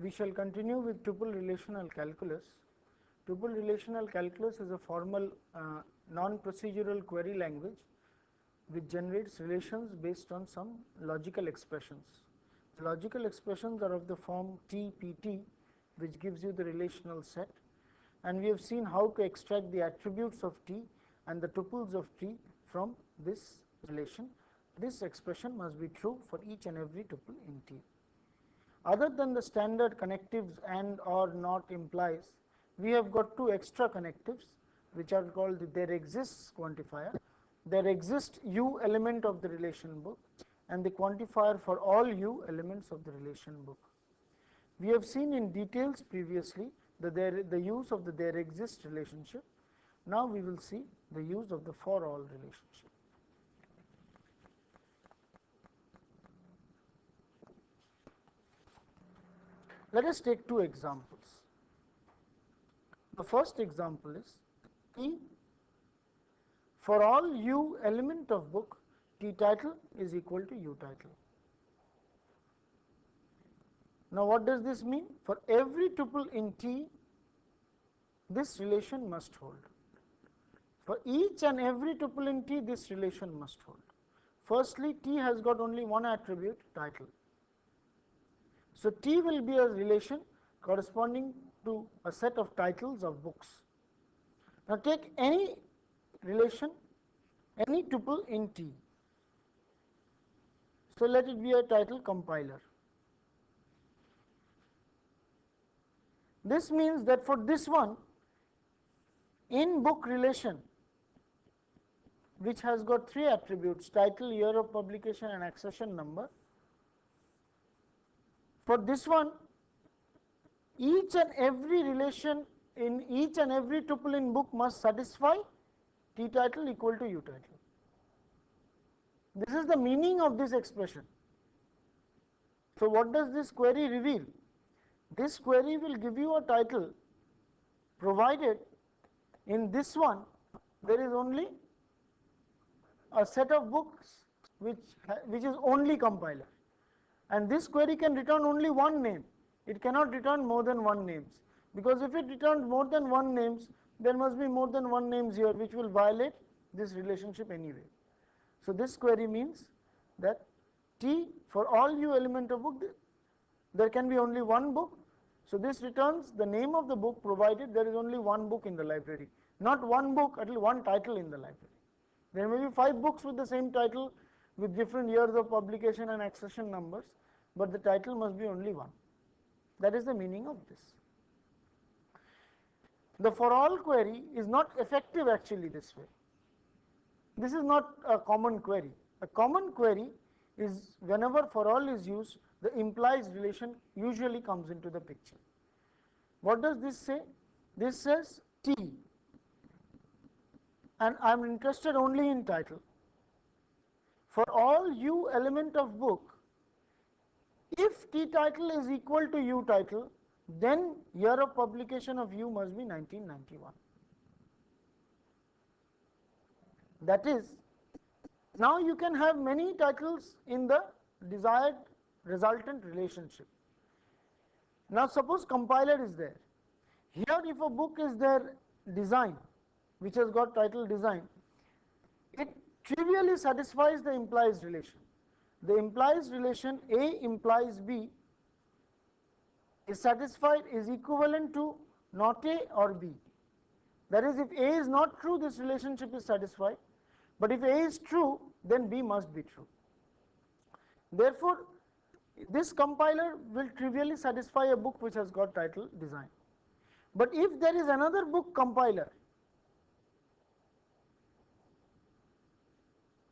We shall continue with tuple relational calculus. Tuple relational calculus is a formal non-procedural query language which generates relations based on some logical expressions. The logical expressions are of the form TPT, which gives you the relational set, and we have seen how to extract the attributes of T and the tuples of T from this relation. This expression must be true for each and every tuple in T. Other than the standard connectives and or not implies, we have got two extra connectives which are called the there exists quantifier. There exists U element of the relation book and the quantifier for all U elements of the relation book. We have seen in details previously the use of the there exists relationship. Now we will see the use of the for all relationship. Let us take two examples. The first example is T for all U element of book, T title is equal to U title. Now what does this mean? For every tuple in T, this relation must hold. For each and every tuple in T, this relation must hold. Firstly, T has got only one attribute, title. So T will be a relation corresponding to a set of titles of books. Now take any relation, any tuple in T. So let it be a title compiler. This means that for this one, in book relation, which has got three attributes, title, year of publication and accession number, for this one, each and every relation in each and every tuple in book must satisfy T title equal to U title. This is the meaning of this expression. So what does this query reveal? This query will give you a title provided in this one there is only a set of books which is only compiler. And this query can return only one name. It cannot return more than one names, because if it returns more than one names, there must be more than one names here, which will violate this relationship anyway. So this query means that T for all U element of book, there can be only one book. So this returns the name of the book provided there is only one book in the library, not one book, at least one title in the library. There may be 5 books with the same title with different years of publication and accession numbers, but the title must be only one. That is the meaning of this. The for all query is not effective actually this way. This is not a common query. A common query is whenever for all is used, the implies relation usually comes into the picture. What does this say? This says T, and I am interested only in title. For all U element of book, if T title is equal to U title, then year of publication of U must be 1991. That is, now you can have many titles in the desired resultant relationship. Now suppose compiler is there. Here if a book is there design, which has got title design, it trivially satisfies the implies relation. The implies relation A implies B is satisfied, is equivalent to not A or B. That is, if A is not true, this relationship is satisfied, but if A is true, then B must be true. Therefore, this compiler will trivially satisfy a book which has got title design. But if there is another book compiler,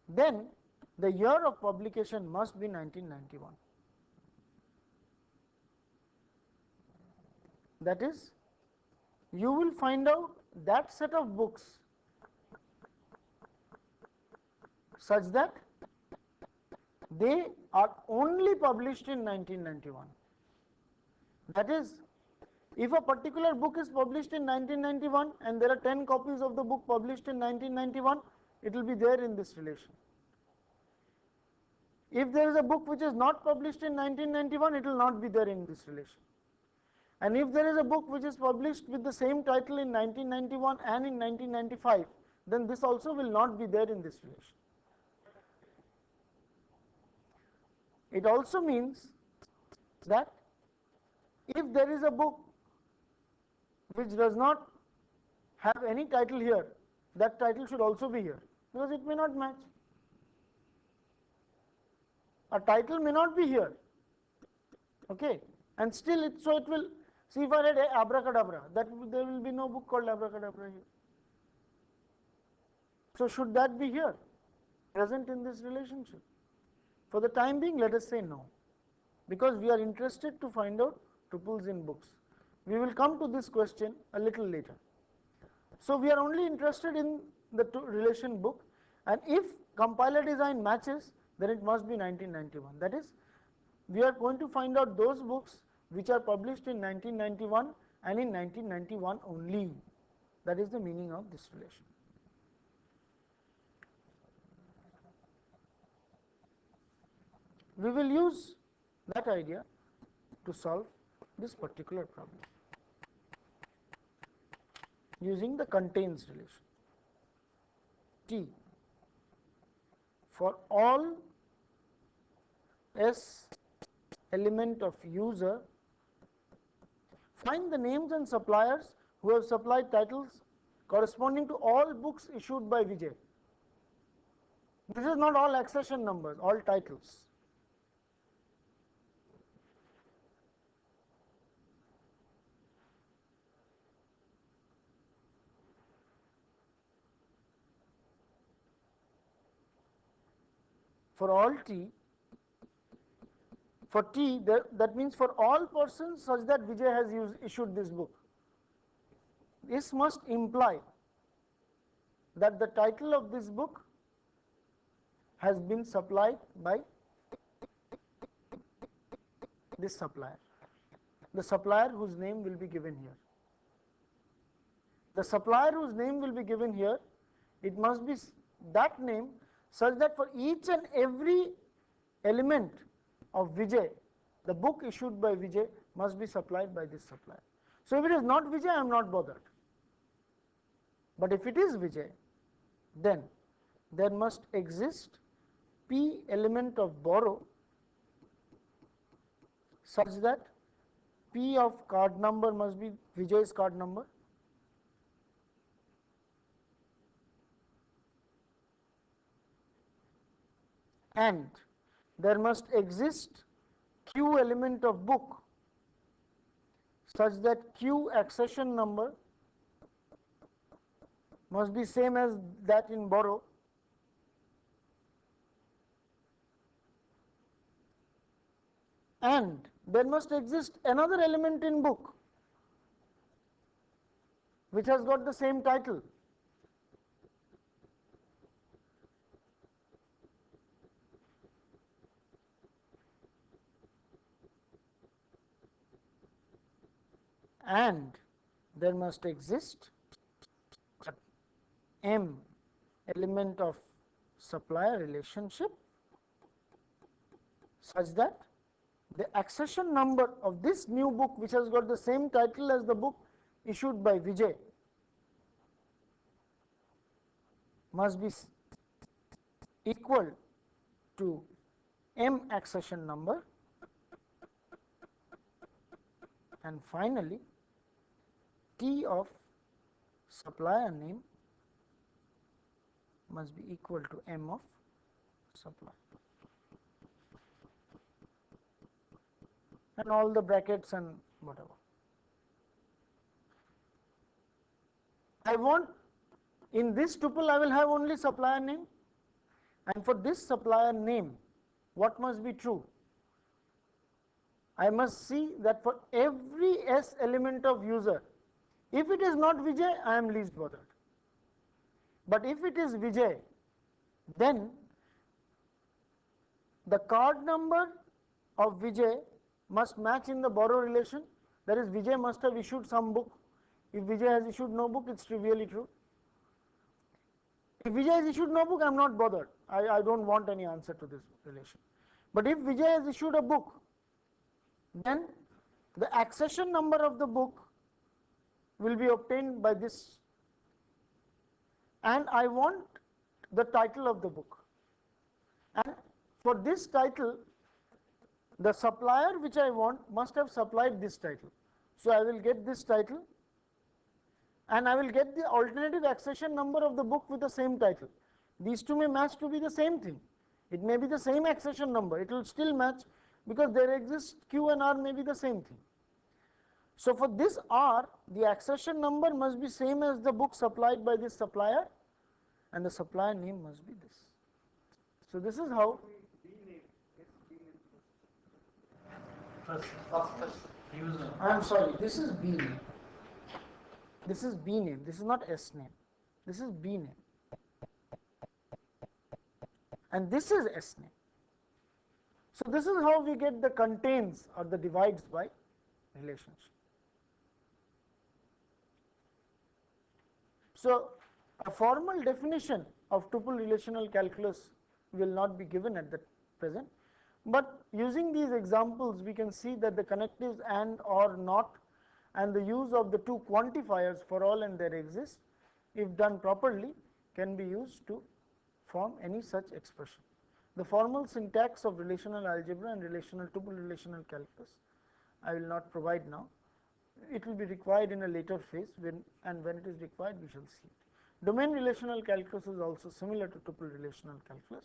then the year of publication must be 1991. That is, you will find out that set of books such that they are only published in 1991. That is, if a particular book is published in 1991 and there are 10 copies of the book published in 1991, it will be there in this relation. If there is a book which is not published in 1991, it will not be there in this relation. And if there is a book which is published with the same title in 1991 and in 1995, then this also will not be there in this relation. It also means that if there is a book which does not have any title here, that title should also be here, because it may not match. A title may not be here, okay, and still it will. See, if I read Abracadabra, there will be no book called Abracadabra here. So should that be here, present in this relationship? For the time being, let us say no, because we are interested to find out tuples in books. We will come to this question a little later. So we are only interested in the relation book, and if compiler design matches, then it must be 1991. That is, we are going to find out those books which are published in 1991 and in 1991 only. That is the meaning of this relation. We will use that idea to solve this particular problem using the contains relation. T for all S element of user, find the names and suppliers who have supplied titles corresponding to all books issued by Vijay. This is not all accession numbers, all titles. For all T, for T, that means for all persons such that Vijay has issued this book. This must imply that the title of this book has been supplied by this supplier, the supplier whose name will be given here. The supplier whose name will be given here, it must be that name such that for each and every element of Vijay, the book issued by Vijay must be supplied by this supplier. So if it is not Vijay, I am not bothered. But if it is Vijay, then there must exist P element of borrow such that P of card number must be Vijay's card number, and there must exist Q element of book such that Q accession number must be same as that in borrow, and there must exist another element in book which has got the same title. And there must exist M element of supplier relationship such that the accession number of this new book, which has got the same title as the book issued by Vijay, must be equal to M accession number, and finally T of supplier name must be equal to M of supplier, and all the brackets and whatever. I want, in this tuple I will have only supplier name, and for this supplier name what must be true? I must see that for every S element of user, if it is not Vijay, I am least bothered. But if it is Vijay, then the card number of Vijay must match in the borrow relation. That is, Vijay must have issued some book. If Vijay has issued no book, it's trivially true. If Vijay has issued no book, I am not bothered. I don't want any answer to this relation. But if Vijay has issued a book, then the accession number of the book will be obtained by this, and I want the title of the book, and for this title the supplier which I want must have supplied this title. So I will get this title, and I will get the alternative accession number of the book with the same title. These two may match to be the same thing. It may be the same accession number, it will still match because there exists Q and R may be the same thing. So for this R, the accession number must be same as the book supplied by this supplier, and the supplier name must be this. So this is how I am sorry, this is B name. This is B name, this is not S name. This is B name. And this is S name. So this is how we get the contains or the divides by relationship. So a formal definition of tuple relational calculus will not be given at the present, but using these examples we can see that the connectives and, or, not, and the use of the two quantifiers for all and there exists, if done properly, can be used to form any such expression. The formal syntax of relational algebra and relational tuple relational calculus I will not provide now. It will be required in a later phase, when it is required we shall see it. Domain relational calculus is also similar to tuple relational calculus.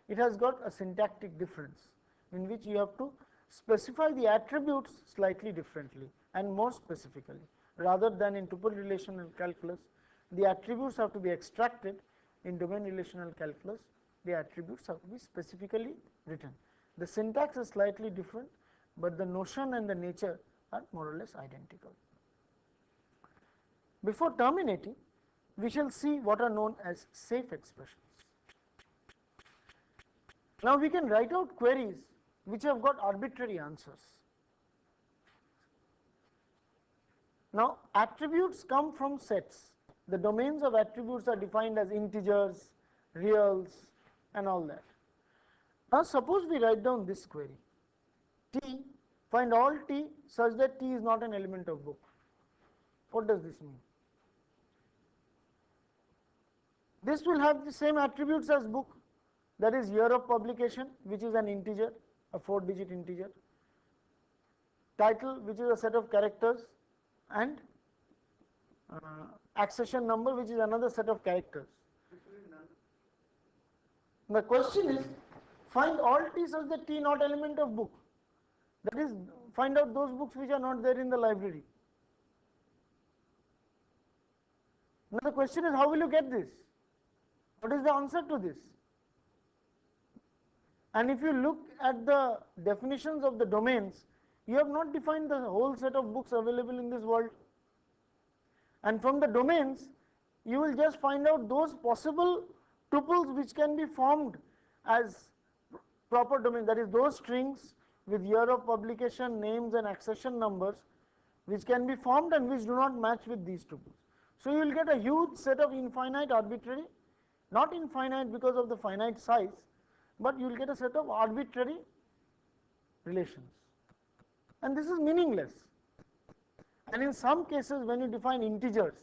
It has got a syntactic difference in which you have to specify the attributes slightly differently and more specifically, rather than in tuple relational calculus the attributes have to be extracted. In domain relational calculus the attributes have to be specifically written. The syntax is slightly different, but the notion and the nature are more or less identical. Before terminating, we shall see what are known as safe expressions. Now we can write out queries which have got arbitrary answers. Now attributes come from sets. The domains of attributes are defined as integers, reals, and all that. Now suppose we write down this query: T, find all T such that T is not an element of book. What does this mean? This will have the same attributes as book, that is year of publication, which is an integer, a 4-digit integer, title, which is a set of characters, and accession number, which is another set of characters. The question is, find all T such that T not element of book, that is, find out those books which are not there in the library. Now the question is, how will you get this? What is the answer to this? And if you look at the definitions of the domains, you have not defined the whole set of books available in this world. And from the domains, you will just find out those possible tuples which can be formed as proper domain, that is those strings with year of publication, names and accession numbers which can be formed and which do not match with these tuples. So you will get a huge set of infinite arbitrary, not infinite because of the finite size, but you will get a set of arbitrary relations, and this is meaningless. And in some cases when you define integers,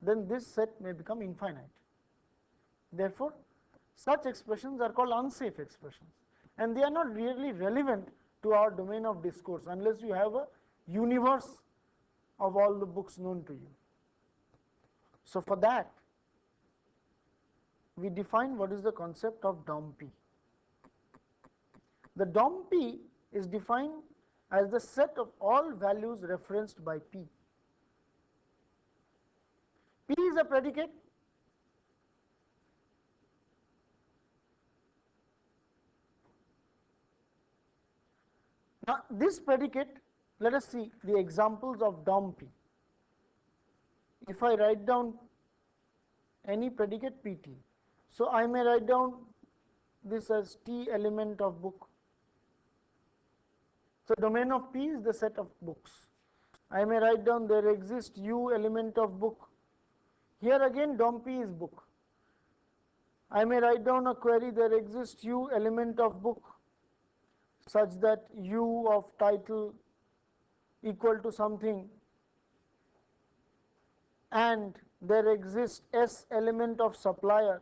then this set may become infinite. Therefore such expressions are called unsafe expressions, and they are not really relevant to our domain of discourse unless you have a universe of all the books known to you. So for that we define what is the concept of DOM P. The DOM P is defined as the set of all values referenced by P. P is a predicate. Now, this predicate, let us see the examples of DOM P. If I write down any predicate PT, so I may write down this as T element of book. So, domain of P is the set of books. I may write down there exists U element of book. Here again DOM P is book. I may write down a query there exists U element of book such that U of title equal to something, and there exists S element of supplier.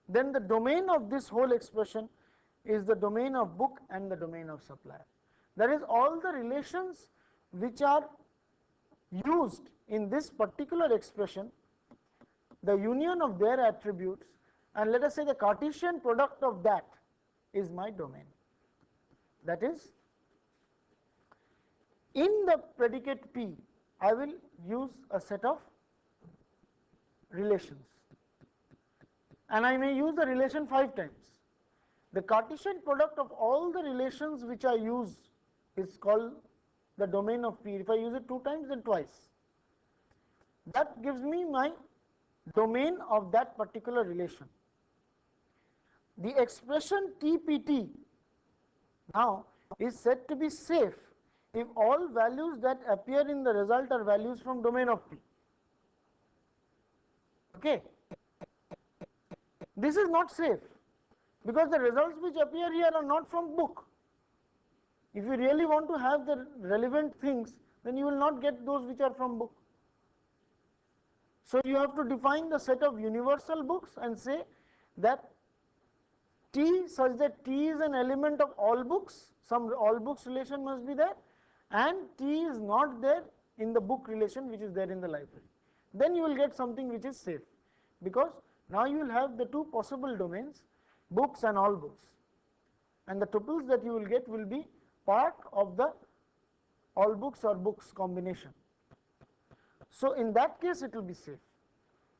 Then the domain of this whole expression is the domain of book and the domain of supplier. That is, all the relations which are used in this particular expression, the union of their attributes, and let us say the Cartesian product of that is my domain. That is, in the predicate P, I will use a set of relations, and I may use the relation 5 times. The Cartesian product of all the relations which I use is called the domain of P. If I use it 2 times, then twice. That gives me my domain of that particular relation. The expression TPT now is said to be safe if all values that appear in the result are values from domain of P. Okay. This is not safe because the results which appear here are not from book. If you really want to have the relevant things, then you will not get those which are from book. So you have to define the set of universal books and say that T such that T is an element of all books, some all books relation must be there, and T is not there in the book relation which is there in the library. Then you will get something which is safe, because now you will have the 2 possible domains, books and all books, and the tuples that you will get will be part of the all books or books combination. So in that case it will be safe.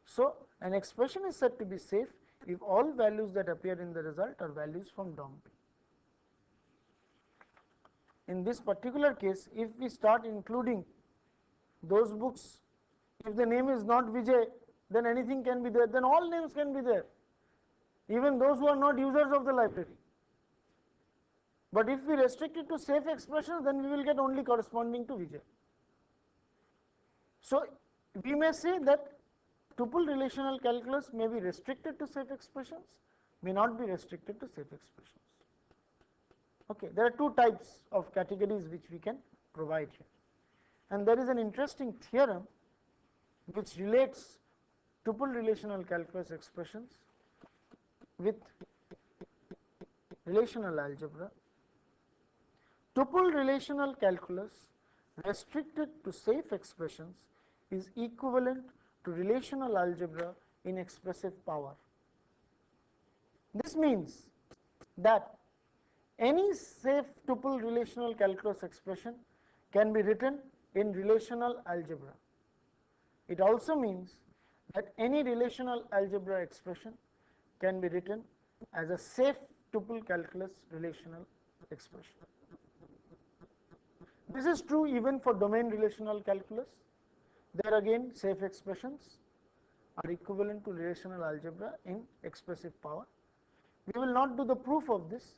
So an expression is said to be safe if all values that appear in the result are values from DOM P. In this particular case, if we start including those books, if the name is not Vijay, then anything can be there, then all names can be there, even those who are not users of the library. But if we restrict it to safe expressions, then we will get only corresponding to Vijay. So we may say that tuple relational calculus may be restricted to safe expressions, may not be restricted to safe expressions. Okay, there are 2 types of categories which we can provide here, and there is an interesting theorem which relates tuple relational calculus expressions with relational algebra. Tuple relational calculus restricted to safe expressions is equivalent to relational algebra in expressive power. This means that any safe tuple relational calculus expression can be written in relational algebra. It also means that any relational algebra expression can be written as a safe tuple calculus relational expression. This is true even for domain relational calculus. There again safe expressions are equivalent to relational algebra in expressive power. We will not do the proof of this,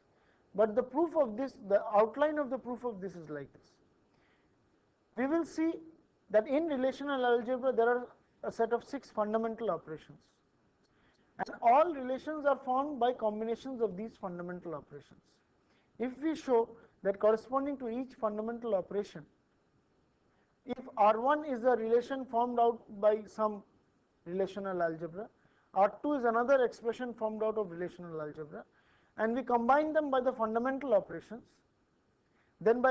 but the proof of this, the outline of the proof of this is like this. We will see that in relational algebra there are a set of 6 fundamental operations, and all relations are formed by combinations of these fundamental operations. If we show that corresponding to each fundamental operation, if R1 is a relation formed out by some relational algebra, R2 is another expression formed out of relational algebra, and we combine them by the fundamental operations, then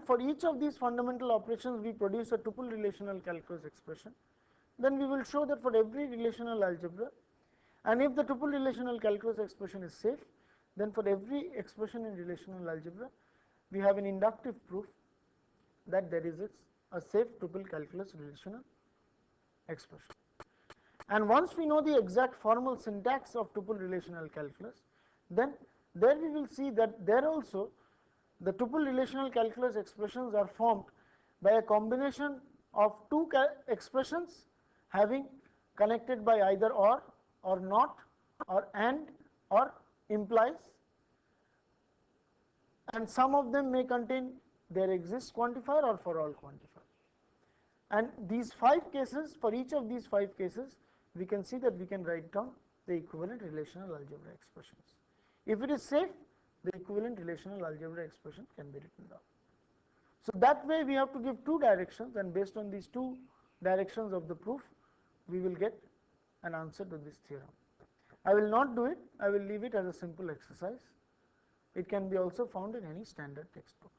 for each of these fundamental operations we produce a tuple relational calculus expression, then we will show that for every relational algebra, and if the tuple relational calculus expression is safe, then for every expression in relational algebra we have an inductive proof that there is a safe tuple calculus relational expression. And once we know the exact formal syntax of tuple relational calculus, then there we will see that there also the tuple relational calculus expressions are formed by a combination of two expressions having connected by either or not, or and, or implies, and some of them may contain there exists quantifier or for all quantifier. And these 5 cases, for each of these 5 cases, we can see that we can write down the equivalent relational algebra expressions. If it is safe, the equivalent relational algebra expression can be written down. So that way we have to give 2 directions, and based on these 2 directions of the proof, we will get an answer to this theorem. I will not do it, I will leave it as a simple exercise. It can be also found in any standard textbook.